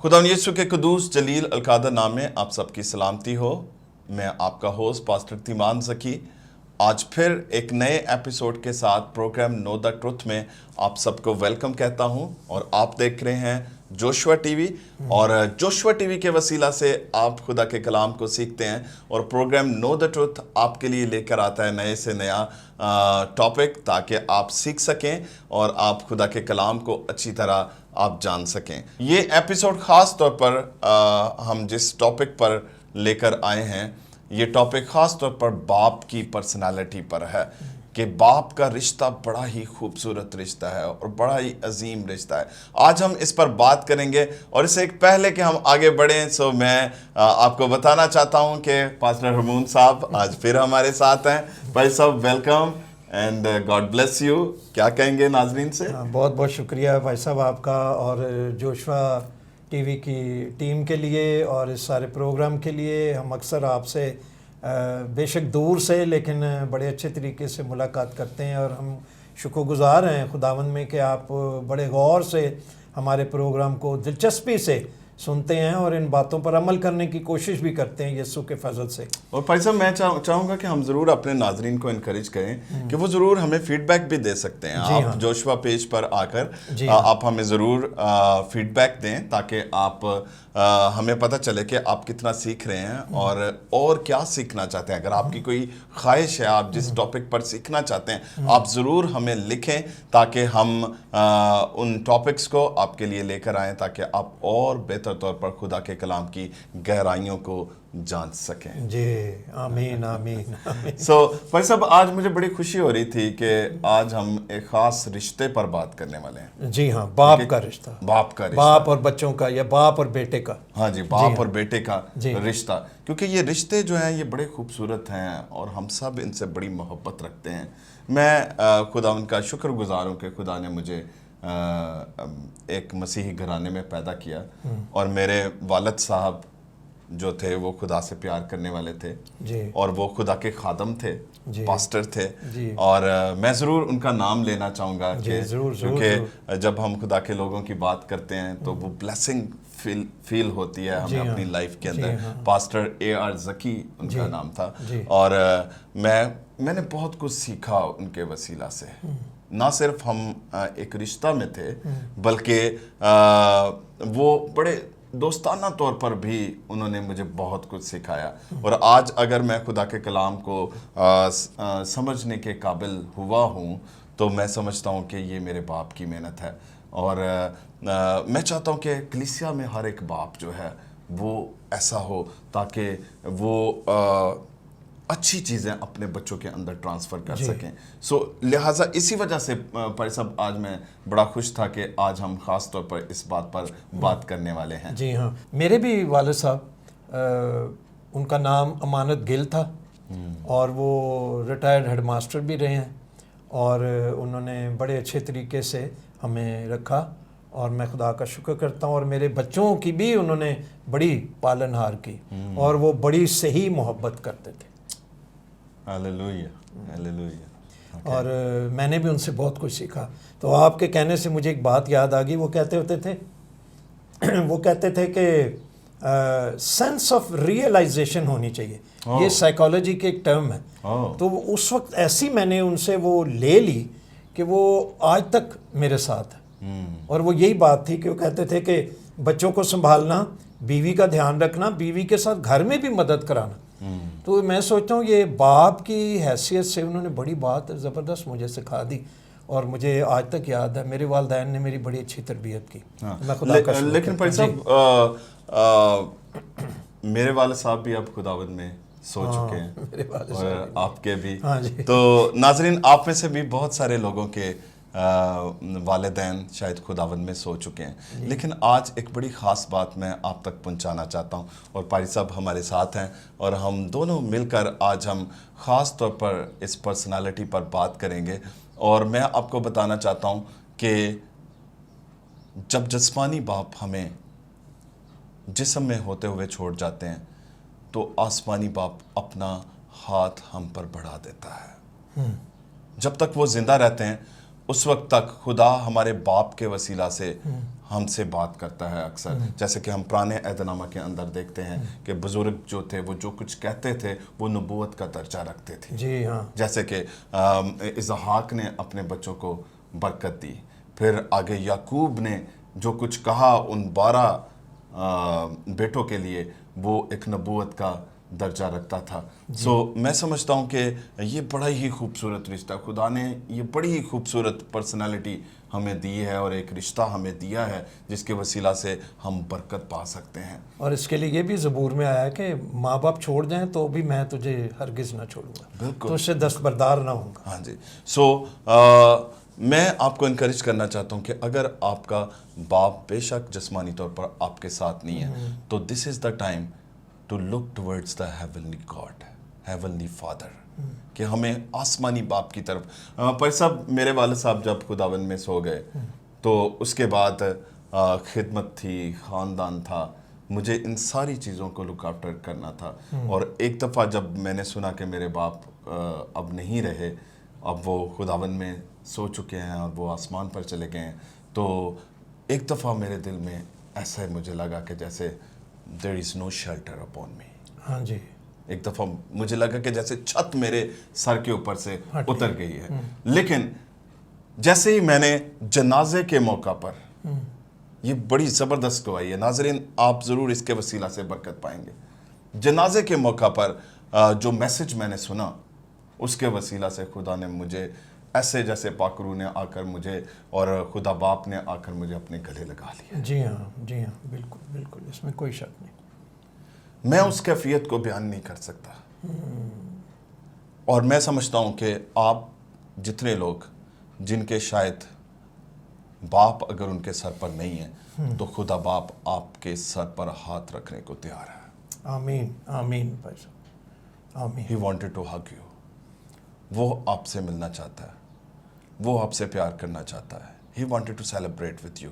خدا یسوع کے قدوس جلیل القادر نام میں آپ سب کی سلامتی ہو۔ میں آپ کا ہوسٹ پاسٹر تیمان زکی آج پھر ایک نئے ایپیسوڈ کے ساتھ پروگرام نو دا ٹروتھ میں آپ سب کو ویلکم کہتا ہوں، اور آپ دیکھ رہے ہیں جوشوا ٹی وی، اور جوشوا ٹی وی کے وسیلہ سے آپ خدا کے کلام کو سیکھتے ہیں، اور پروگرام نو دا ٹروتھ آپ کے لیے لے کر آتا ہے نئے سے نیا ٹاپک، تاکہ آپ سیکھ سکیں اور آپ خدا کے کلام کو اچھی طرح آپ جان سکیں۔ یہ ایپیسوڈ خاص طور پر ہم جس ٹاپک پر لے کر آئے ہیں، یہ ٹاپک خاص طور پر باپ کی پرسنالٹی پر ہے، کہ باپ کا رشتہ بڑا ہی خوبصورت رشتہ ہے اور بڑا ہی عظیم رشتہ ہے۔ آج ہم اس پر بات کریں گے، اور اس سے ایک پہلے کہ ہم آگے بڑھیں میں آپ کو بتانا چاہتا ہوں کہ پاسٹر ہرمون صاحب آج پھر ہمارے ساتھ ہیں۔ بھائی صاحب welcome and God bless you. کیا کہیں گے ناظرین سے؟ بہت بہت شکریہ بھائی صاحب آپ کا، اور جوشوا ٹی وی کی ٹیم کے لیے اور اس سارے پروگرام کے لیے۔ ہم اکثر آپ سے بے شک دور سے لیکن بڑے اچھے طریقے سے ملاقات کرتے ہیں، اور ہم شکر گزار ہیں خداوند میں کہ آپ بڑے غور سے ہمارے پروگرام کو دلچسپی سے سنتے ہیں اور ان باتوں پر عمل کرنے کی کوشش بھی کرتے ہیں یسوع کے فضل سے۔ اور بھائی صاحب میں چاہوں گا کہ ہم ضرور اپنے ناظرین کو انکریج کریں کہ وہ ضرور ہمیں فیڈ بیک بھی دے سکتے ہیں۔ آپ جوشوا پیج پر آ کر آپ ہمیں ضرور فیڈ بیک دیں، تاکہ آپ ہمیں پتہ چلے کہ آپ کتنا سیکھ رہے ہیں اور کیا سیکھنا چاہتے ہیں۔ اگر آپ کی کوئی خواہش ہے، آپ جس ٹاپک پر سیکھنا چاہتے ہیں، آپ ضرور ہمیں لکھیں، تاکہ ہم ان ٹاپکس کو آپ کے لیے لے کر آئیں، تاکہ آپ اور بہتر طور پر خدا کے کلام کی گہرائیوں کو جان سکیں۔ جی آمین آمین آمین۔ بھائی صاحب آج مجھے بڑی خوشی ہو رہی تھی کہ آج ہم ایک خاص رشتے پر بات کرنے والے ہیں۔ جی ہاں، باپ کا رشتہ، باپ اور بچوں کا، یا باپ اور بیٹے کا۔ ہاں جی، باپ اور بیٹے کا رشتہ، کیونکہ یہ رشتے جو ہیں یہ بڑے خوبصورت ہیں اور ہم سب ان سے بڑی محبت رکھتے ہیں۔ میں خدا ان کا شکر گزار ہوں کہ خدا نے مجھے ایک مسیحی گھرانے میں پیدا کیا، اور میرے والد صاحب جو تھے وہ خدا سے پیار کرنے والے تھے، اور وہ خدا کے خادم تھے، پاسٹر تھے، اور میں ضرور ان کا نام لینا چاہوں گا، کیونکہ جب ہم خدا کے لوگوں کی بات کرتے ہیں تو وہ بلیسنگ فیل ہوتی ہے ہمیں اپنی لائف کے اندر۔ پاسٹر AR زکی ان کا نام تھا، اور میں نے بہت کچھ سیکھا ان کے وسیلہ سے۔ نہ صرف ہم ایک رشتہ میں تھے، بلکہ وہ بڑے دوستانہ طور پر بھی انہوں نے مجھے بہت کچھ سکھایا، اور آج اگر میں خدا کے کلام کو سمجھنے کے قابل ہوا ہوں تو میں سمجھتا ہوں کہ یہ میرے باپ کی محنت ہے، اور میں چاہتا ہوں کہ کلیسیا میں ہر ایک باپ جو ہے وہ ایسا ہو، تاکہ وہ اچھی چیزیں اپنے بچوں کے اندر ٹرانسفر کر سکیں۔ لہٰذا اسی وجہ سے پائی صاحب آج میں بڑا خوش تھا کہ آج ہم خاص طور پر اس بات پر بات کرنے والے ہیں۔ جی ہاں، میرے بھی والد صاحب، ان کا نام امانت گل تھا، اور وہ ریٹائرڈ ہیڈ ماسٹر بھی رہے ہیں، اور انہوں نے بڑے اچھے طریقے سے ہمیں رکھا، اور میں خدا کا شکر کرتا ہوں۔ اور میرے بچوں کی بھی انہوں نے بڑی پالن ہار کی، اور وہ بڑی صحیح محبت کرتے تھے۔ Hallelujah hallelujah. اور میں نے بھی ان سے بہت کچھ سیکھا۔ تو آپ کے کہنے سے مجھے ایک بات یاد آ گئی، وہ کہتے تھے کہ سینس آف ریئلائزیشن ہونی چاہیے۔ یہ سائیکالوجی کے ایک ٹرم ہے، تو اس وقت ایسی میں نے ان سے وہ لے لی کہ وہ آج تک میرے ساتھ ہے۔ اور وہ یہی بات تھی کہ وہ کہتے تھے کہ بچوں کو سنبھالنا، بیوی کا دھیان رکھنا، بیوی کے ساتھ گھر میں بھی مدد کرانا۔ تو میں سوچتا ہوں یہ باپ کی حیثیت سے انہوں نے بڑی بات زبردست مجھے سکھا دی، اور مجھے آج تک یاد ہے میرے والدین نے میری بڑی اچھی تربیت کی۔ میں خدا کا شکر۔ لیکن بھائی صاحب میرے والد صاحب بھی اب خداوند میں سو چکے ہیں، اور آپ کے بھی۔ تو ناظرین، آپ میں سے بھی بہت سارے لوگوں کے والدین شاید خداوند میں سو چکے ہیں، لیکن آج ایک بڑی خاص بات میں آپ تک پہنچانا چاہتا ہوں، اور پاری صاحب ہمارے ساتھ ہیں، اور ہم دونوں مل کر آج ہم خاص طور پر اس پرسنالٹی پر بات کریں گے۔ اور میں آپ کو بتانا چاہتا ہوں کہ جب جسمانی باپ ہمیں جسم میں ہوتے ہوئے چھوڑ جاتے ہیں، تو آسمانی باپ اپنا ہاتھ ہم پر بڑھا دیتا ہے۔ جب تک وہ زندہ رہتے ہیں اس وقت تک خدا ہمارے باپ کے وسیلہ سے ہم سے بات کرتا ہے اکثر، جیسے کہ ہم پرانے عہد نامہ کے اندر دیکھتے ہیں کہ بزرگ جو تھے وہ جو کچھ کہتے تھے وہ نبوت کا درجہ رکھتے تھے. جی ہاں. جیسے کہ اسحاق نے اپنے بچوں کو برکت دی، پھر آگے یعقوب نے جو کچھ کہا ان 12 بیٹوں کے لیے وہ ایک نبوت کا درجہ رکھتا تھا. سو میں سمجھتا ہوں کہ یہ بڑا ہی خوبصورت رشتہ، خدا نے یہ بڑی ہی خوبصورت پرسنالٹی ہمیں دی ہے اور ایک رشتہ ہمیں دیا ہے جس کے وسیلہ سے ہم برکت پا سکتے ہیں. اور اس کے لیے یہ بھی زبور میں آیا کہ ماں باپ چھوڑ جائیں تو بھی میں تجھے ہرگز نہ چھوڑوں گا، بالکل تو اس سے دستبردار نہ ہوں گا. ہاں جی. سو میں آپ کو انکریج کرنا چاہتا ہوں کہ اگر آپ کا باپ بے شک جسمانی طور پر آپ کے ساتھ نہیں ہے تو this is the time to look towards the heavenly God, heavenly Father, کہ ہمیں آسمانی باپ کی طرف. پر صاحب میرے والد صاحب جب خداوند میں سو گئے تو اس کے بعد خدمت تھی، خاندان تھا، مجھے ان ساری چیزوں کو لک آفٹر کرنا تھا. اور ایک دفعہ جب میں نے سنا کہ میرے باپ اب نہیں رہے، اب وہ خداوند میں سو چکے ہیں اور وہ آسمان پر چلے گئے ہیں، تو ایک دفعہ میرے دل میں ایسا مجھے لگا کہ جیسے there is no shelter upon me. ہاں جی. ایک دفعہ مجھے لگا کہ جیسے چھت میرے سر کے اوپر سے اتر گئی ہے. لیکن جیسے ہی میں نے جنازے کے موقع پر، یہ بڑی زبردست گواہی ہے ناظرین، آپ ضرور اس کے وسیلہ سے برکت پائیں گے. جنازے کے موقع پر جو میسج میں نے سنا، اس کے وسیلہ سے خدا نے مجھے ایسے جیسے پاکرو نے آ کر مجھے اور خدا باپ نے آ کر مجھے اپنے گلے لگا لیا. جی ہاں، جی ہاں، بالکل بالکل، اس میں کوئی شک نہیں. میں اس کیفیت کو بیان نہیں کر سکتا. اور میں سمجھتا ہوں کہ آپ جتنے لوگ جن کے شاید باپ اگر ان کے سر پر نہیں ہے تو خدا باپ آپ کے سر پر ہاتھ رکھنے کو تیار ہے. آمین آمین بھائی صاحب، آمین. He wanted to hug you. وہ آپ سے ملنا چاہتا ہے، وہ آپ سے پیار کرنا چاہتا ہے. He wanted to celebrate with you.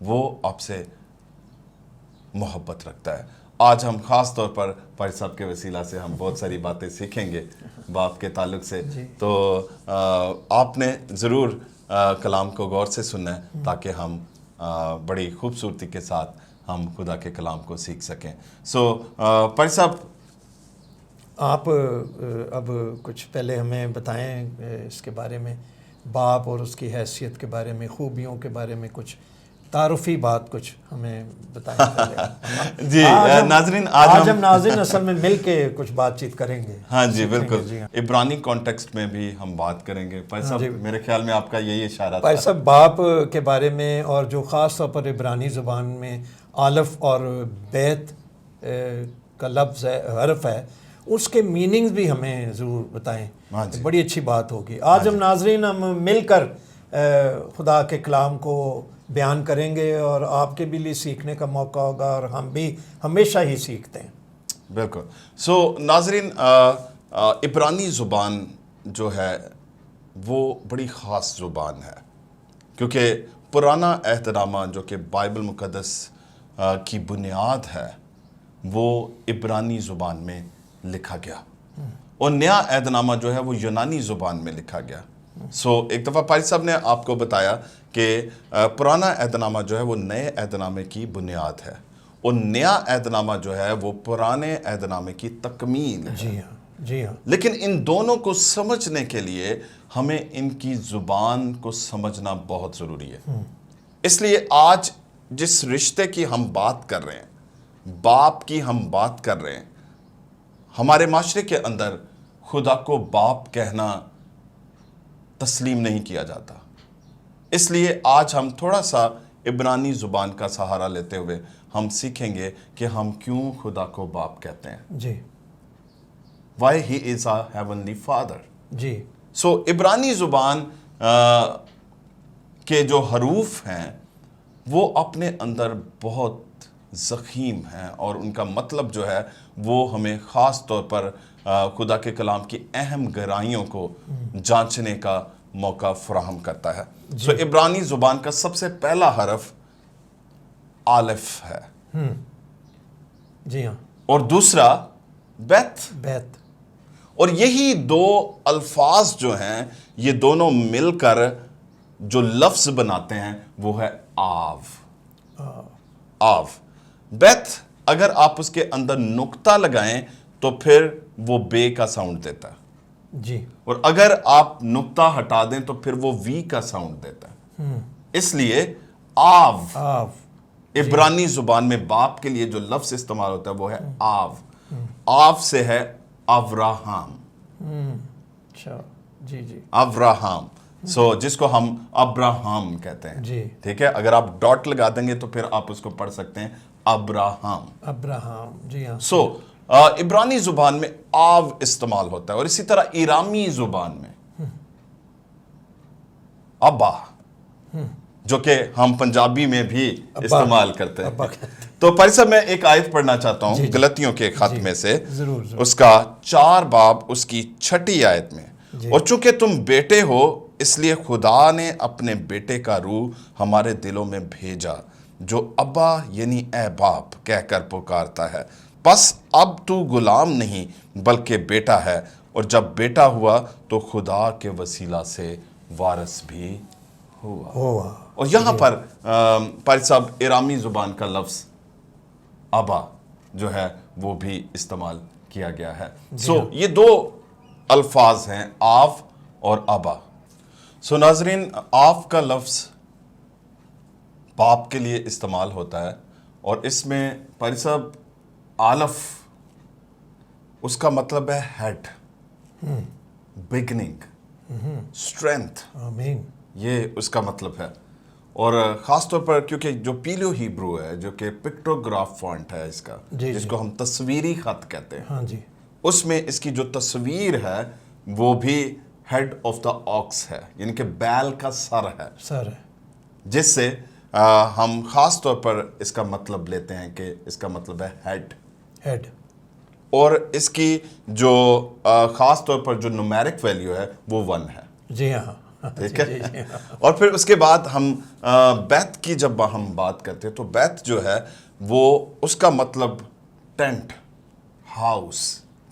وہ آپ سے محبت رکھتا ہے. آج ہم خاص طور پر پیر صاحب کے وسیلہ سے ہم بہت ساری باتیں سیکھیں گے باپ کے تعلق سے. تو آپ نے ضرور کلام کو غور سے سننا ہے تاکہ ہم بڑی خوبصورتی کے ساتھ ہم خدا کے کلام کو سیکھ سکیں. سو پیر صاحب، آپ اب کچھ پہلے ہمیں بتائیں اس کے بارے میں، باپ اور اس کی حیثیت کے بارے میں، خوبیوں کے بارے میں کچھ تعارفی بات کچھ ہمیں بتائیں. جی ناظرین، آج ہم ناظرین اصل میں مل کے کچھ بات چیت کریں گے. ہاں جی بالکل، عبرانی کانٹیکسٹ میں بھی ہم بات کریں گے. پیر صاحب میرے خیال میں آپ کا یہی اشارہ تھا. پیر صاحب، باپ کے بارے میں اور جو خاص طور پر عبرانی زبان میں الف اور بیت کا لفظ ہے، حرف ہے، اس کے میننگز بھی ہمیں ضرور بتائیں. بڑی اچھی بات ہوگی. آج ہم ناظرین ہم مل کر خدا کے کلام کو بیان کریں گے اور آپ کے بھی لیے سیکھنے کا موقع ہوگا، اور ہم بھی ہمیشہ ہی سیکھتے ہیں. بالکل. سو ناظرین، عبرانی زبان جو ہے وہ بڑی خاص زبان ہے، کیونکہ پرانا عہد نامہ جو کہ بائبل مقدس کی بنیاد ہے وہ عبرانی زبان میں لکھا گیا، اور نیا عہد نامہ جو ہے وہ یونانی زبان میں لکھا گیا. سو ایک دفعہ پاری صاحب نے آپ کو بتایا کہ پرانا عہد نامہ جو ہے وہ نئے عہد نامے کی بنیاد ہے، اور نیا عہد نامہ جو ہے وہ پرانے عہد نامے کی تکمیل ہے. جی ہاں، جی ہاں. لیکن ان دونوں کو سمجھنے کے لیے ہمیں ان کی زبان کو سمجھنا بہت ضروری ہے. اس لیے آج جس رشتے کی ہم بات کر رہے ہیں، باپ کی ہم بات کر رہے ہیں، ہمارے معاشرے کے اندر خدا کو باپ کہنا تسلیم نہیں کیا جاتا. اس لیے آج ہم تھوڑا سا عبرانی زبان کا سہارا لیتے ہوئے ہم سیکھیں گے کہ ہم کیوں خدا کو باپ کہتے ہیں. جی. Why he is our heavenly father. جی. سو عبرانی زبان کے جو حروف ہیں وہ اپنے اندر بہت ضخیم ہیں، اور ان کا مطلب جو ہے وہ ہمیں خاص طور پر خدا کے کلام کی اہم گہرائیوں کو جانچنے کا موقع فراہم کرتا ہے. سو عبرانی زبان کا سب سے پہلا حرف الف ہے. جی ہاں. اور دوسرا بیت. اور یہی دو الفاظ جو ہیں یہ دونوں مل کر جو لفظ بناتے ہیں وہ ہے آو. آو. بیتھ اگر آپ اس کے اندر نقطہ لگائیں تو پھر وہ بے کا ساؤنڈ دیتا ہے. جی. اور اگر آپ نقطہ ہٹا دیں تو پھر وہ وی کا ساؤنڈ دیتا ہے. اس لیے آو عبرانی زبان میں باپ کے لیے جو لفظ استعمال ہوتا ہے وہ ہے آو. آو سے ہے ابراہم. اچھا. جی جی. ابراہم. جس کو ہم ابراہم کہتے ہیں. جی. ٹھیک ہے. اگر آپ ڈاٹ لگا دیں گے تو پھر آپ اس کو پڑھ سکتے ہیں ابراہم. ابراہم. جی ہاں. عبرانی زبان میں آو استعمال ہوتا ہے اور اسی طرح ایرامی زبان میں ابا، جو کہ ہم پنجابی میں بھی استعمال کرتے ہیں. تو پاری صاحب میں ایک آیت پڑھنا چاہتا ہوں غلطیوں کے خط میں سے. اس کا 4 باب اس کی 6 آیت میں. اور چونکہ تم بیٹے ہو اس لیے خدا نے اپنے بیٹے کا روح ہمارے دلوں میں بھیجا جو ابا یعنی اے باپ کہہ کر پکارتا ہے. بس اب تو غلام نہیں بلکہ بیٹا ہے، اور جب بیٹا ہوا تو خدا کے وسیلہ سے وارث بھی ہوا. اور یہاں پر پاری صاحب ایرامی زبان کا لفظ ابا جو ہے وہ بھی استعمال کیا گیا ہے. یہ 2 الفاظ ہیں آف اور ابا. ناظرین، آف کا لفظ باپ کے لیے استعمال ہوتا ہے اور اس میں پاری صاحب آلف اس کا مطلب ہے ہیڈ، بگننگ، اسٹرینتھ. آمین. یہ اس کا مطلب ہے. اور خاص طور پر کیونکہ جو پیلیو ہیبرو ہے جو کہ پکٹوگراف فونٹ ہے اس کا، جس کو ہم تصویری خط کہتے ہیں، ہاں جی، اس میں اس کی جو تصویر ہے وہ بھی ہیڈ آف دا آکس ہے، یعنی کہ بیل کا سر ہے، جس سے ہم خاص طور پر اس کا مطلب لیتے ہیں کہ اس کا مطلب ہے ہیڈ. اور اس کی جو خاص طور پر جو نومیرک ویلیو ہے وہ 1 ہے. جی ہاں. ٹھیک ہے. اور پھر اس کے بعد ہم بیت کی جب ہم بات کرتے ہیں تو بیت جو ہے وہ اس کا مطلب ٹینٹ، ہاؤس.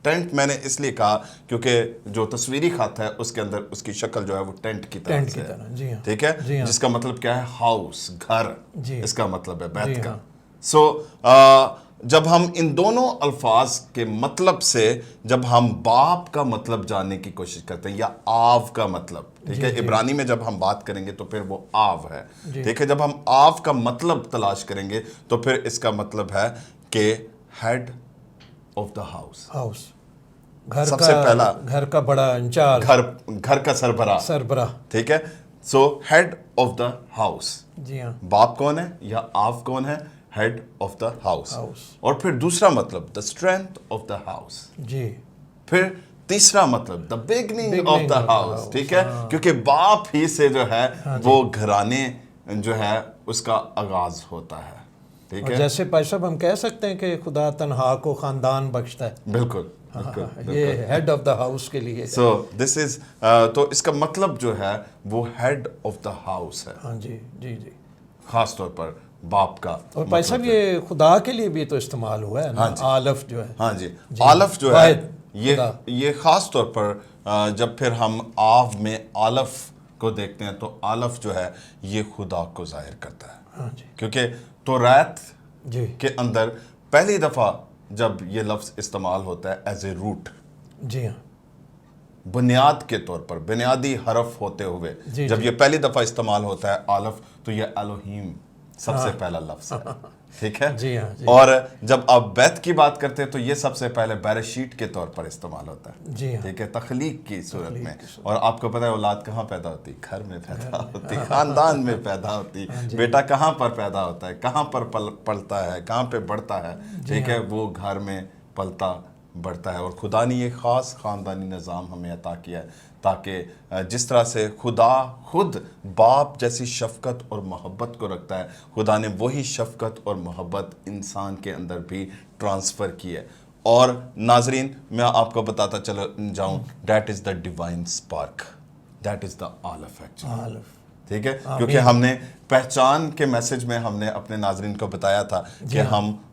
ٹینٹ میں نے اس لیے کہا کیونکہ جو تصویری خط ہے اس کے اندر اس کی شکل جو ہے وہ ٹینٹ کی طرح سے ہے. ٹھیک ہے. جس کا مطلب کیا ہے؟ ہاؤس، گھر. اس کا مطلب ہے بیت کا. جب ہم ان دونوں الفاظ کے مطلب سے جب ہم باپ کا مطلب جاننے کی کوشش کرتے ہیں یا آو کا مطلب، ٹھیک ہے، عبرانی میں جب ہم بات کریں گے تو پھر وہ آو ہے. ٹھیک ہے. جب ہم آو کا مطلب تلاش کریں گے تو پھر اس کا مطلب ہے کہ ہیڈ آف دا ہاؤس. سب سے پہلا گھر کا بڑا انچارج، گھر کا سربراہ. ٹھیک ہے. Head of the house. جی ہاں. باپ کون ہے یا آو کون ہے؟ Head of the house. اور پھر دوسرا مطلب the strength of the house. جی. پھر تیسرا مطلب the beginning of the house. ٹھیک ہے. کیونکہ باپ ہی سے جو ہے وہ گھرانے جو ہے اس کا آغاز ہوتا ہے. ٹھیک ہے. جیسے بھائی صاحب ہم کہہ سکتے ہیں کہ خدا تنہا کو خاندان بخشتا ہے. بالکل. یہ ہیڈ آف دا ہاؤس کے لیے. دس از تو اس کا مطلب جو ہے وہ ہیڈ آف دا ہاؤس ہے. ہاں جی جی جی. خاص طور پر باپ کا. اور بھائی صاحب یہ خدا کے لیے بھی تو استعمال ہوا ہے نا، آلف جو ہے. ہاں جی. آلف جو ہے یہ خاص طور پر جب پھر ہم آو میں آلف کو دیکھتے ہیں تو آلف جو ہے یہ خدا کو ظاہر کرتا ہے. ہاں جی. کیونکہ توریت کے اندر پہلی دفعہ جب یہ لفظ استعمال ہوتا ہے ایز اے روٹ، جی ہاں، بنیاد کے طور پر، بنیادی حرف ہوتے ہوئے جب یہ پہلی دفعہ استعمال ہوتا ہے آلف تو یہ الوہیم سب سے پہلا لفظ ہے. ٹھیک ہے. جی ہاں. اور جب آپ بیت کی بات کرتے ہیں تو یہ سب سے پہلے بیرشیٹ کے طور پر استعمال ہوتا ہے. جی ہاں. ٹھیک ہے. تخلیق کی صورت میں. اور آپ کو پتہ ہے اولاد کہاں پیدا ہوتی؟ گھر میں پیدا ہوتی، خاندان میں پیدا ہوتی. بیٹا کہاں پر پیدا ہوتا ہے، کہاں پر پلتا ہے، کہاں پہ بڑھتا ہے. ٹھیک ہے. وہ گھر میں پلتا بڑھتا ہے. اور خدا نے یہ خاص خاندانی نظام ہمیں عطا کیا ہے تاکہ جس طرح سے خدا خود باپ جیسی شفقت اور محبت کو رکھتا ہے، خدا نے وہی شفقت اور محبت انسان کے اندر بھی ٹرانسفر کی ہے. اور ناظرین میں آپ کو بتاتا چلو جاؤں، that is the divine spark, that is the aleph actually. ٹھیک ہے. کیونکہ ہم نے پہچان کے میسج میں ہم نے اپنے ناظرین کو بتایا تھا کہ ہم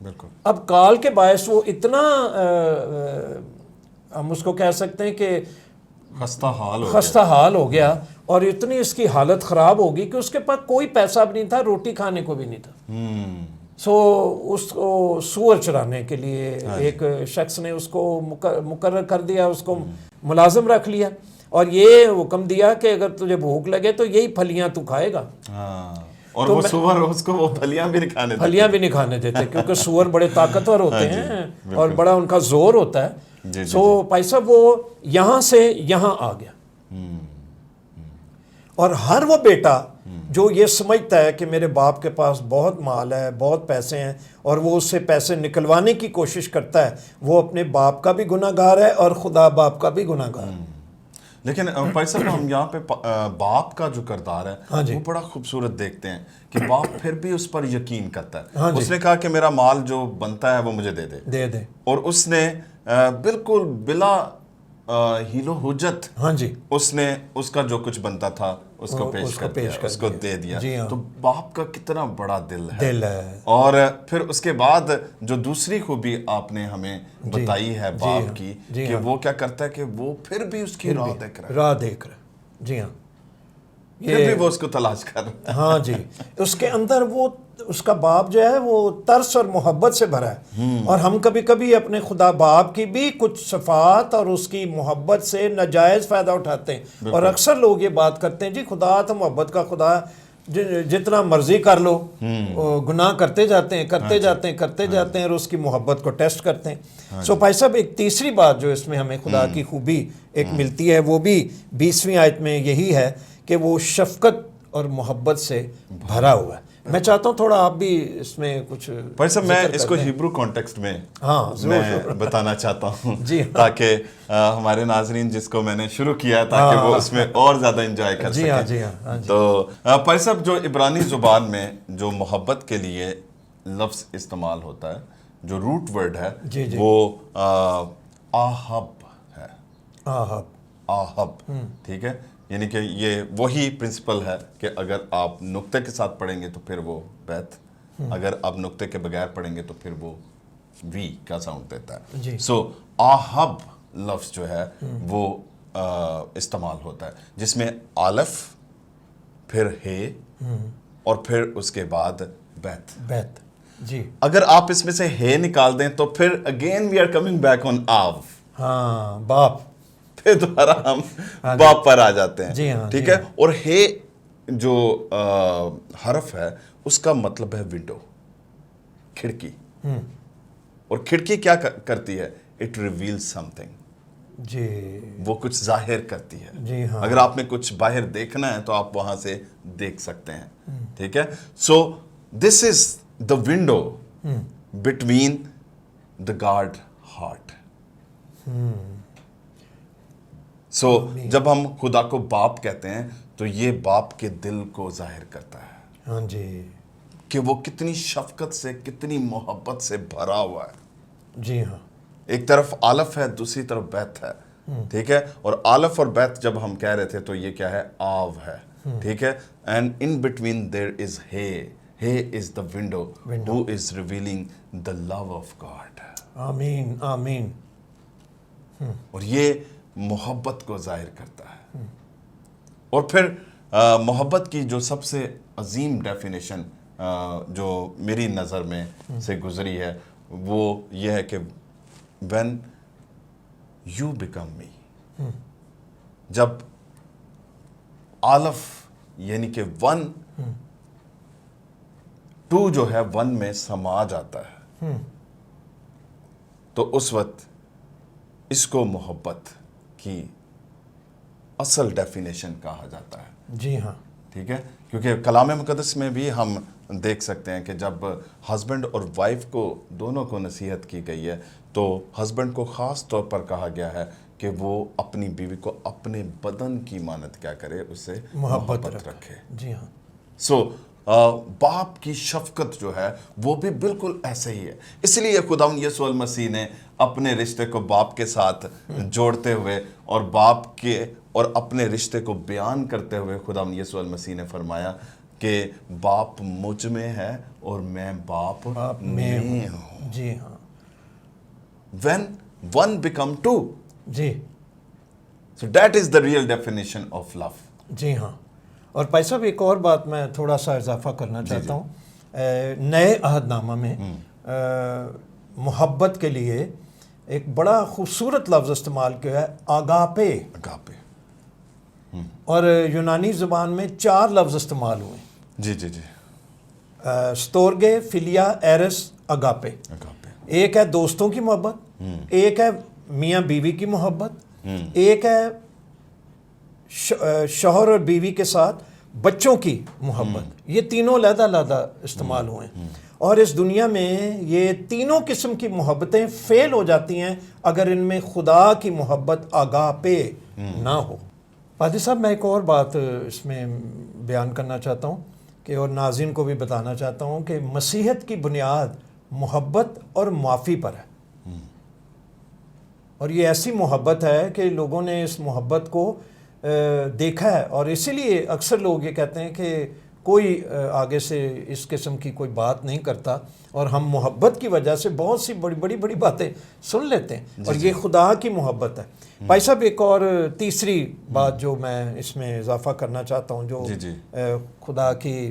بالکل. اب کال کے باعث وہ اتنا ہم اس کو کہہ سکتے ہیں کہ خستہ حال ہو گیا اور اتنی اس کی حالت خراب ہوگی کہ اس کے پاس کوئی پیسہ بھی نہیں تھا, روٹی کھانے کو بھی نہیں تھا. سو اس کو سور چرانے کے لیے ایک شخص نے اس کو مقرر کر دیا, اس کو ملازم رکھ لیا اور یہ حکم دیا کہ اگر تجھے بھوک لگے تو یہی پھلیاں تو کھائے گا. اور وہ سور اس کو وہ پھلیاں بھی نہیں کھانے دیتے کیونکہ سور بڑے طاقتور ہوتے ہیں اور بڑا ان کا زور ہوتا ہے. سو بھائی صاحب وہ یہاں سے یہاں آ گیا اور ہر وہ بیٹا جو یہ سمجھتا ہے کہ میرے باپ کے پاس بہت مال ہے, بہت پیسے ہیں اور وہ اس سے پیسے نکلوانے کی کوشش کرتا ہے, وہ اپنے باپ کا بھی گناہ گار ہے اور خدا باپ کا بھی گناہ گار ہے. لیکن بھائی صاحب ہم یہاں پہ باپ کا جو کردار ہے وہ بڑا خوبصورت دیکھتے ہیں کہ باپ پھر بھی اس پر یقین کرتا ہے. اس نے کہا کہ میرا مال جو بنتا ہے وہ مجھے دے دے اور اس نے بالکل بلا ہیلو حجت اس نے اس کا جو کچھ بنتا تھا اس کو پیش کر دیا, اس کو دے دیا. تو باپ کا کتنا بڑا دل ہے. اور پھر اس کے بعد جو دوسری خوبی آپ نے ہمیں بتائی ہے باپ کی کہ وہ کیا کرتا ہے کہ وہ پھر بھی اس کی راہ دیکھ رہا ہے. جی ہاں, پھر بھی وہ اس کو تلاش کر رہا ہے. ہاں جی, اس کے اندر وہ اس کا باپ جو ہے وہ ترس اور محبت سے بھرا ہے. اور ہم کبھی کبھی اپنے خدا باپ کی بھی کچھ صفات اور اس کی محبت سے ناجائز فائدہ اٹھاتے ہیں. اور اکثر لوگ یہ بات کرتے ہیں جی خدا تو محبت کا خدا, جتنا مرضی کر لو, گناہ کرتے جاتے ہیں اور اس کی محبت کو ٹیسٹ کرتے ہیں. سو بھائی صاحب ایک تیسری بات جو اس میں ہمیں خدا کی خوبی ایک ملتی ہے وہ بھی 20ویں آیت میں یہی ہے کہ وہ شفقت اور محبت سے بھرا ہوا ہے. میں چاہتا ہوں تھوڑا آپ بھی اس میں کچھ بھائی صاحب میں اس کو ہیبرو کانٹیکسٹ میں بتانا چاہتا ہوں تاکہ ہمارے ناظرین جس کو میں نے شروع کیا تاکہ وہ اس میں اور زیادہ انجوائے کر سکیں. تو بھائی صاحب جو عبرانی زبان میں جو محبت کے لیے لفظ استعمال ہوتا ہے, جو روٹ ورڈ ہے وہ آہب ہے. آہب, ٹھیک ہے, یعنی کہ یہ وہی پرنسپل ہے کہ اگر آپ نقطے کے ساتھ پڑھیں گے تو پھر وہ بیت, اگر آپ نقطے کے بغیر پڑھیں گے تو پھر وہ وی کا ساؤنڈ دیتا ہے. سو آہب لفظ جو ہے وہ استعمال ہوتا ہے جس میں الف, پھر ہے اور پھر اس کے بعد بیت. جی اگر آپ اس میں سے ہے نکال دیں تو پھر again we are coming back on آو, باپ, پھر دوبارہ ہم باپ پر آ جاتے ہیں. ٹھیک ہے, اور ہے جو حرف ہے اس کا مطلب ہے ونڈو, کھڑکی. اور کھڑکی کیا کرتی ہے؟ It reveals something. جی وہ کچھ ظاہر کرتی ہے. جی ہاں, اگر آپ نے کچھ باہر دیکھنا ہے تو آپ وہاں سے دیکھ سکتے ہیں. ٹھیک ہے, so this is the window between the God heart. سو جب ہم خدا کو باپ کہتے ہیں تو یہ باپ کے دل کو ظاہر کرتا ہے. ہاں جی, کہ وہ کتنی شفقت سے, کتنی محبت سے بھرا ہوا ہے. جی ہاں, ایک طرف الف ہے, دوسری طرف بیت ہے. ٹھیک ہے, اور الف اور بیت جب ہم کہہ رہے تھے تو یہ کیا ہے؟ آو ہے. ٹھیک ہے, and in between there is ہے. ہے is the window who is revealing the love of God. آمین آمین. اور یہ محبت کو ظاہر کرتا ہے. اور پھر محبت کی جو سب سے عظیم ڈیفینیشن جو میری نظر میں سے گزری ہے وہ یہ ہے کہ when you become me, جب الف یعنی کہ 1 2 جو ہے 1 میں سما جاتا ہے تو اس وقت اس کو محبت کی اصل ڈیفینیشن کہا جاتا ہے. جی ہاں, ٹھیک ہے, کیونکہ کلام مقدس میں بھی ہم دیکھ سکتے ہیں کہ جب ہسبینڈ اور وائف کو دونوں کو نصیحت کی گئی ہے تو ہسبینڈ کو خاص طور پر کہا گیا ہے کہ وہ اپنی بیوی کو اپنے بدن کی مانند کیا کرے, اس سے محبت رکھے. جی ہاں, سو باپ کی شفقت جو ہے وہ بھی بالکل ایسے ہی ہے. اس لیے خداوند یسوع المسیح نے اپنے رشتے کو باپ کے ساتھ جوڑتے ہوئے اور باپ کے اور اپنے رشتے کو بیان کرتے ہوئے خداوند یسوع المسیح نے فرمایا کہ باپ مجھ میں ہے اور میں باپ میں ہوں. جی ہاں. when one become two, G so that is the real definition of love. جی ہاں. اور بھائی صاحب ایک اور بات میں تھوڑا سا اضافہ کرنا چاہتا ہوں. نئے عہد نامہ میں محبت کے لیے ایک بڑا خوبصورت لفظ استعمال کیا ہے، آگاپے. اگاپے. اور یونانی زبان میں 4 لفظ استعمال ہوئے. جی جی جی. ستورگے، فلیا، ایرس، اگاپے. اگاپے. ایک ہے دوستوں کی محبت، ایک ہے میاں بیوی کی محبت، ایک ہے شوہر اور بیوی کے ساتھ بچوں کی محبت. یہ تینوں علیحدہ علیحدہ استعمال ہوئے ہیں. اور اس دنیا میں یہ تینوں قسم کی محبتیں فیل ہو جاتی ہیں اگر ان میں خدا کی محبت آگاپے نہ ہو. پادری صاحب میں ایک اور بات اس میں بیان کرنا چاہتا ہوں کہ اور ناظرین کو بھی بتانا چاہتا ہوں کہ مسیحیت کی بنیاد محبت اور معافی پر ہے. اور یہ ایسی محبت ہے کہ لوگوں نے اس محبت کو دیکھا ہے، اور اسی لیے اکثر لوگ یہ کہتے ہیں کہ کوئی آگے سے اس قسم کی کوئی بات نہیں کرتا، اور ہم محبت کی وجہ سے بہت سی بڑی بڑی باتیں سن لیتے ہیں، اور یہ خدا کی محبت ہے. بھائی صاحب ایک اور تیسری بات جو میں اس میں اضافہ کرنا چاہتا ہوں، جو خدا کی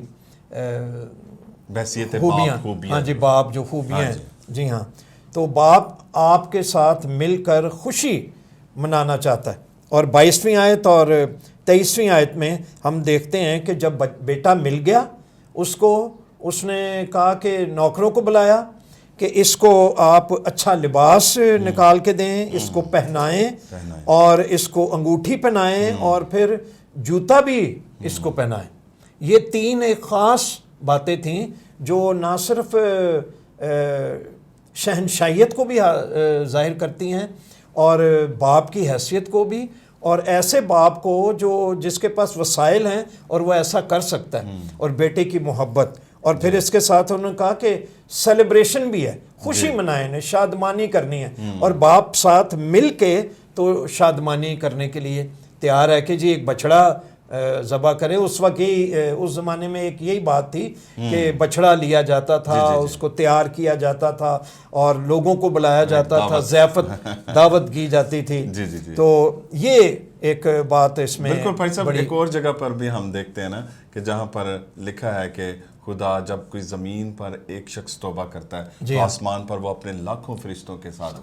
خوبیاں، ہاں جی، باپ جو خوبیاں ہیں. جی ہاں. تو باپ آپ کے ساتھ مل کر خوشی منانا چاہتا ہے. اور 22ویں آیت اور 23ویں آیت میں ہم دیکھتے ہیں کہ جب بیٹا مل گیا اس نے کہا کہ نوکروں کو بلایا کہ اس کو آپ اچھا لباس نکال کے دیں، اس کو پہنائیں اور اس کو انگوٹھی پہنائیں اور پھر جوتا بھی اس کو پہنائیں. یہ 3 ایک خاص باتیں تھیں جو نہ صرف شہنشاہیت کو بھی ظاہر کرتی ہیں اور باپ کی حیثیت کو بھی، اور ایسے باپ کو جس کے پاس وسائل ہیں اور وہ ایسا کر سکتا ہے، اور بیٹے کی محبت. اور پھر اس کے ساتھ انہوں نے کہا کہ سیلیبریشن بھی ہے، خوشی منائیں، شادمانی کرنی ہے، اور باپ ساتھ مل کے تو شادمانی کرنے کے لیے تیار ہے کہ جی ایک بچڑا ذبح کرے. اس وقت اس زمانے میں ایک یہی بات تھی کہ بچڑا لیا جاتا تھا، اس کو تیار کیا جاتا تھا اور لوگوں کو بلایا جاتا تھا، ضیافت دعوت کی جاتی تھی. تو یہ ایک بات اس میں بالکل. بھائی صاحب ایک اور جگہ پر بھی ہم دیکھتے ہیں نا کہ جہاں پر لکھا ہے کہ خدا جب کوئی زمین پر ایک شخص توبہ کرتا ہے تو آسمان پر وہ اپنے لاکھوں فرشتوں کے ساتھ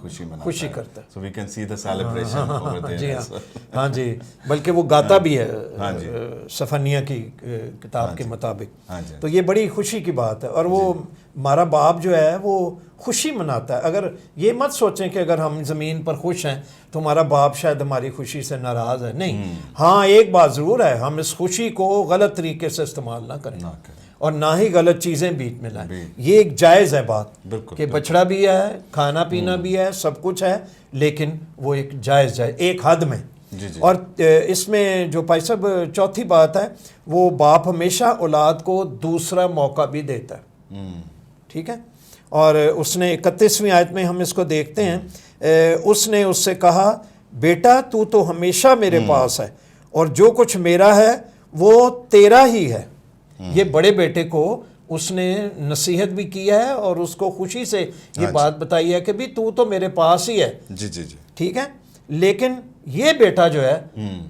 خوشی کرتا ہے. So we can see the celebration over there. جی ہاں جی، بلکہ وہ گاتا بھی ہے صفانیہ کی کتاب کے مطابق. تو یہ بڑی خوشی کی بات ہے، اور وہ ہمارا باپ جو ہے وہ خوشی مناتا ہے. اگر یہ مت سوچیں کہ اگر ہم زمین پر خوش ہیں تو ہمارا باپ شاید ہماری خوشی سے ناراض ہے. نہیں، ہاں ایک بات ضرور ہے، ہم اس خوشی کو غلط طریقے سے استعمال نہ کریں اور نہ ہی غلط چیزیں بیچ میں لائیں. یہ ایک جائز ہے بات کہ بچڑا بھی ہے، کھانا پینا بھی ہے، سب کچھ ہے، لیکن وہ ایک جائز ایک حد میں. اور اس میں جو بھائی صاحب چوتھی بات ہے، وہ باپ ہمیشہ اولاد کو دوسرا موقع بھی دیتا ہے. ٹھیک ہے. اور اس نے 31ویں آیت میں ہم اس کو دیکھتے ہیں، اس نے اس سے کہا بیٹا تو ہمیشہ میرے پاس ہے اور جو کچھ میرا ہے وہ تیرا ہی ہے. یہ بڑے بیٹے کو اس نے نصیحت بھی کیا ہے اور اس کو خوشی سے یہ بات بتائی ہے کہ بھی تو میرے پاس ہی ہے. جی جی جی. ٹھیک ہے. لیکن یہ بیٹا جو ہے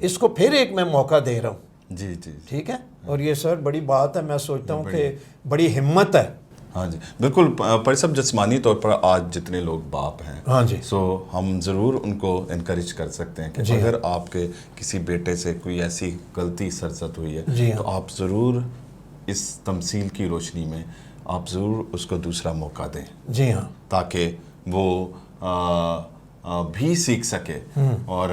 اس کو پھر ایک میں موقع دے رہا ہوں. جی جی. ٹھیک ہے. اور یہ سر بڑی بات ہے، میں سوچتا ہوں کہ بڑی ہمت ہے. ہاں جی بالکل. پر سب جسمانی طور پر آج جتنے لوگ باپ ہیں، ہاں جی، سو ہم ضرور ان کو انکریج کر سکتے ہیں کہ اگر آپ کے کسی بیٹے سے کوئی ایسی غلطی سرزد ہوئی ہے تو آپ ضرور اس تمثیل کی روشنی میں آپ ضرور اس کو دوسرا موقع دیں. جی ہاں. تاکہ وہ بھی سیکھ سکے اور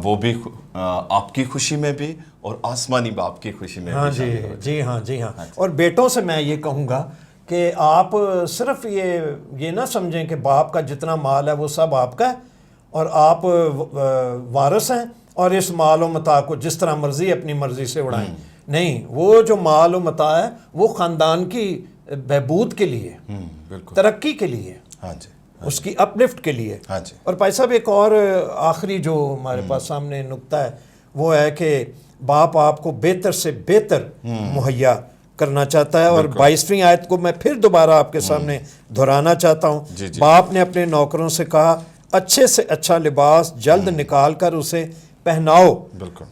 وہ بھی آپ کی خوشی میں بھی اور آسمانی باپ کی خوشی میں بھی شامل ہو. جی ہاں. جی ہاں. اور بیٹوں سے میں یہ کہوں گا کہ آپ صرف یہ نہ سمجھیں کہ باپ کا جتنا مال ہے وہ سب آپ کا ہے اور آپ وارث ہیں اور اس مال و متاع کو جس طرح مرضی اپنی مرضی سے اڑائیں. نہیں، وہ جو مال و متاع ہے وہ خاندان کی بہبود کے لیے، ترقی کے لیے، اس کی اپلفٹ کے لیے. اور بھائی صاحب ایک اور آخری جو ہمارے پاس سامنے نقطہ ہے وہ ہے کہ باپ آپ کو بہتر سے بہتر مہیا کرنا چاہتا ہے. اور 22ویں آیت کو میں پھر دوبارہ آپ کے سامنے دہرانا چاہتا ہوں. باپ نے اپنے نوکروں سے کہا اچھے سے اچھا لباس جلد نکال کر اسے پہناؤ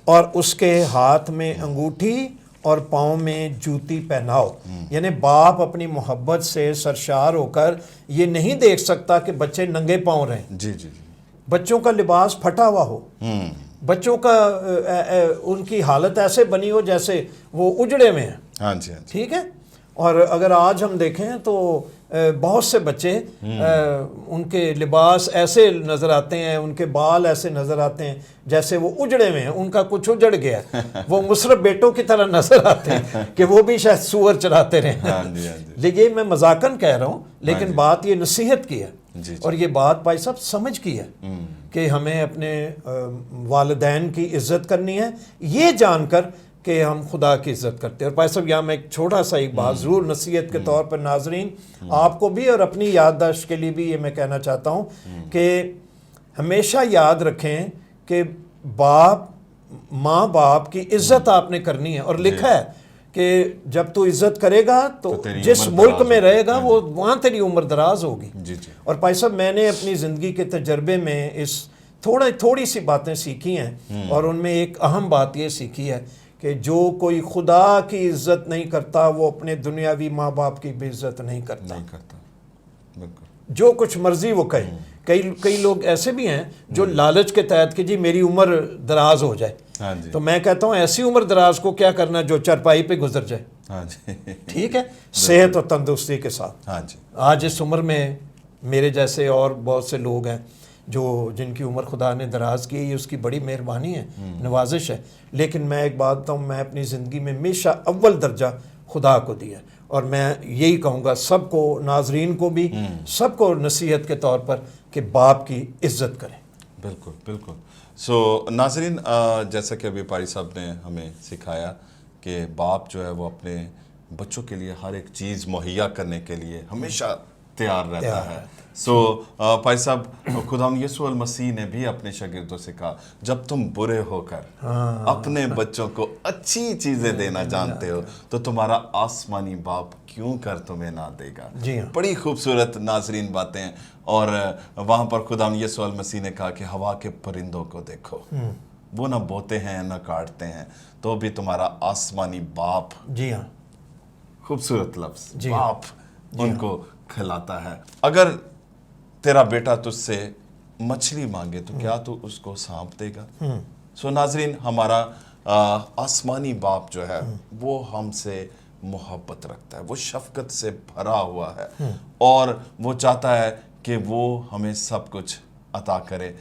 اور اس کے ہاتھ میں انگوٹھی اور پاؤں میں جوتی پہناؤ. یعنی باپ اپنی محبت سے سرشار ہو کر یہ نہیں دیکھ سکتا کہ بچے ننگے پاؤں رہیں. جی جی جی. بچوں کا لباس پھٹا ہوا ہو, بچوں کا ان کی حالت ایسے بنی ہو جیسے وہ اجڑے میں ہیں. ہاں جی ہاں جی. ٹھیک ہے. اور اگر آج ہم دیکھیں تو بہت سے بچے ان کے لباس ایسے نظر آتے ہیں, ان کے بال ایسے نظر آتے ہیں جیسے وہ اجڑے میں ہیں, ان کا کچھ اجڑ گیا ہے. وہ مصرف بیٹوں کی طرح نظر آتے ہیں کہ وہ بھی شاید سور چراتے رہے. لیکن یہ میں مذاقن کہہ رہا ہوں, لیکن بات یہ نصیحت کی ہے. اور یہ بات بھائی صاحب سمجھ کی ہے کہ ہمیں اپنے والدین کی عزت کرنی ہے, یہ جان کر کہ ہم خدا کی عزت کرتے ہیں. اور بھائی صاحب یہاں میں ایک چھوٹا سا ایک بات ضرور نصیحت کے طور پر ناظرین آپ کو بھی اور اپنی یادداشت کے لیے بھی یہ میں کہنا چاہتا ہوں کہ ہمیشہ یاد رکھیں کہ ماں باپ کی عزت آپ نے کرنی ہے. اور لکھا ہے کہ جب تو عزت کرے گا تو جس ملک میں رہے گا وہ وہاں تیری عمر دراز ہوگی. اور بھائی صاحب میں نے اپنی زندگی کے تجربے میں اس تھوڑی سی باتیں سیکھی ہیں, اور ان میں ایک اہم بات یہ سیکھی ہے کہ جو کوئی خدا کی عزت نہیں کرتا وہ اپنے دنیاوی ماں باپ کی بھی عزت نہیں کرتا. جو کچھ مرضی وہ کہے. کئی لوگ ایسے بھی ہیں جو لالچ کے تحت کہ جی میری عمر دراز ہو جائے, تو میں کہتا ہوں ایسی عمر دراز کو کیا کرنا جو چرپائی پہ گزر جائے. ٹھیک ہے, صحت اور تندرستی کے ساتھ. آج اس عمر میں میرے جیسے اور بہت سے لوگ ہیں جن کی عمر خدا نے دراز کی ہے, یہ اس کی بڑی مہربانی ہے, نوازش ہے. لیکن میں ایک بات بتاؤں, میں اپنی زندگی میں ہمیشہ اول درجہ خدا کو دیا, اور میں یہی کہوں گا سب کو, ناظرین کو بھی, سب کو نصیحت کے طور پر کہ باپ کی عزت کریں. بالکل بالکل. ناظرین جیسا کہ ابھی پاری صاحب نے ہمیں سکھایا کہ باپ جو ہے وہ اپنے بچوں کے لیے ہر ایک چیز مہیا کرنے کے لیے ہمیشہ تیار رہتا ہے. پائی صاحب خداوند یسوع المسیح نے بھی اپنے شاگردوں سے کہا جب تم برے ہو کر اپنے بچوں کو اچھی چیزیں دینا جانتے ہو تو تمہارا آسمانی باپ کیوں کر تمہیں نہ دے گا. بڑی خوبصورت ناظرین باتیں ہیں. اور وہاں پر خداوند یسوع المسیح نے کہا کہ ہوا کے پرندوں کو دیکھو, وہ نہ بوتے ہیں نہ کاٹتے ہیں, تو بھی تمہارا آسمانی باپ, جی ہاں خوبصورت لفظ, باپ ان کو کھلاتا ہے. اگر تیرا بیٹا تجھ سے مچھلی مانگے تو کیا تو اس کو سانپ دے گا. ناظرین ہمارا آسمانی باپ جو ہے وہ ہم سے محبت رکھتا ہے, وہ شفقت سے بھرا ہوا ہے, اور وہ چاہتا ہے کہ وہ ہمیں سب کچھ عطا کرے.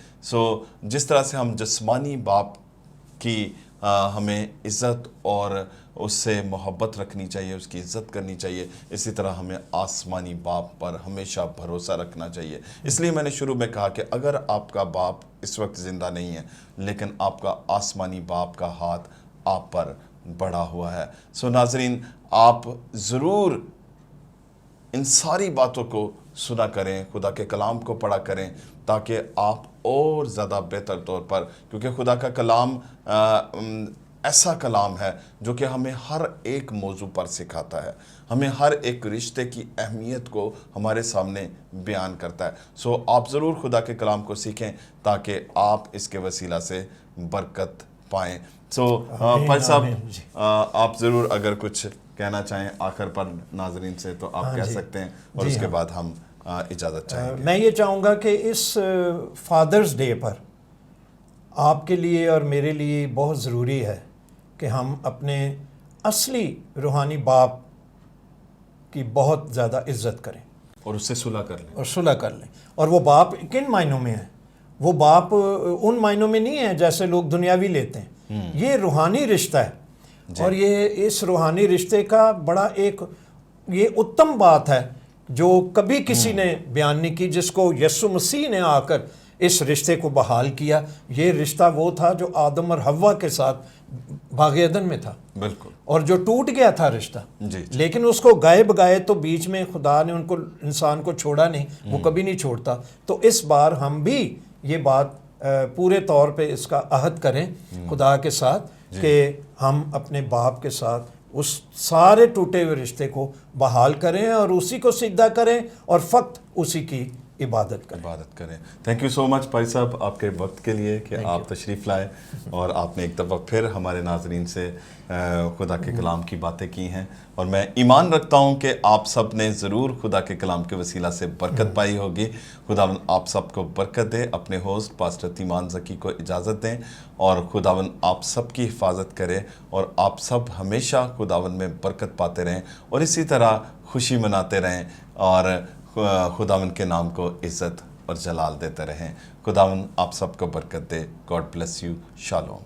جس طرح سے ہم جسمانی باپ کی ہمیں عزت اور اس سے محبت رکھنی چاہیے, اس کی عزت کرنی چاہیے, اسی طرح ہمیں آسمانی باپ پر ہمیشہ بھروسہ رکھنا چاہیے. اس لیے میں نے شروع میں کہا کہ اگر آپ کا باپ اس وقت زندہ نہیں ہے لیکن آپ کا آسمانی باپ کا ہاتھ آپ پر بڑھا ہوا ہے. ناظرین آپ ضرور ان ساری باتوں کو سنا کریں, خدا کے کلام کو پڑھا کریں, تاکہ آپ اور زیادہ بہتر طور پر, کیونکہ خدا کا کلام ایسا کلام ہے جو کہ ہمیں ہر ایک موضوع پر سکھاتا ہے, ہمیں ہر ایک رشتے کی اہمیت کو ہمارے سامنے بیان کرتا ہے. آپ ضرور خدا کے کلام کو سیکھیں تاکہ آپ اس کے وسیلہ سے برکت پائیں. پائی صاحب آپ ضرور اگر کچھ کہنا چاہیں آخر پر ناظرین سے تو آپ کہہ سکتے ہیں, اور اس کے بعد ہم اجازت چاہیں گے. میں یہ چاہوں گا کہ اس فادرز ڈے پر آپ کے لیے اور میرے لیے بہت ضروری ہے کہ ہم اپنے اصلی روحانی باپ کی بہت زیادہ عزت کریں اور اس سے صلح کر لیں. اور وہ باپ کن معنوں میں ہے؟ وہ باپ ان معنوں میں نہیں ہے جیسے لوگ دنیاوی لیتے ہیں. یہ روحانی رشتہ ہے, اور یہ اس روحانی رشتے کا بڑا ایک یہ اتم بات ہے جو کبھی کسی نے بیان نہیں کی, جس کو یسوع مسیح نے آ کر اس رشتے کو بحال کیا. یہ رشتہ وہ تھا جو آدم اور حوا کے ساتھ باغ عدن میں تھا, بالکل, اور جو ٹوٹ گیا تھا رشتہ. لیکن اس کو گائے بگائے تو بیچ میں خدا نے انسان کو چھوڑا نہیں, وہ کبھی نہیں چھوڑتا. تو اس بار ہم بھی یہ بات پورے طور پہ اس کا عہد کریں خدا کے ساتھ کہ ہم اپنے باپ کے ساتھ اس سارے ٹوٹے ہوئے رشتے کو بحال کریں اور اسی کو سجدہ کریں اور فقط اسی کی عبادت کریں. تھینک یو سو مچ بھائی صاحب آپ کے وقت کے لیے کہ آپ تشریف لائے اور آپ نے ایک دفعہ پھر ہمارے ناظرین سے خدا کے کلام کی باتیں کی ہیں, اور میں ایمان رکھتا ہوں کہ آپ سب نے ضرور خدا کے کلام کے وسیلہ سے برکت پائی ہوگی. خداوند آپ سب کو برکت دے. اپنے ہوسٹ پاسٹر تیمان زکی کو اجازت دیں اور خداوند آپ سب کی حفاظت کرے اور آپ سب ہمیشہ خداوند میں برکت پاتے رہیں اور اسی طرح خوشی مناتے رہیں اور خداوند کے نام کو عزت اور جلال دیتے رہیں. خداوند آپ سب کو برکت دے. God bless you. شالوم.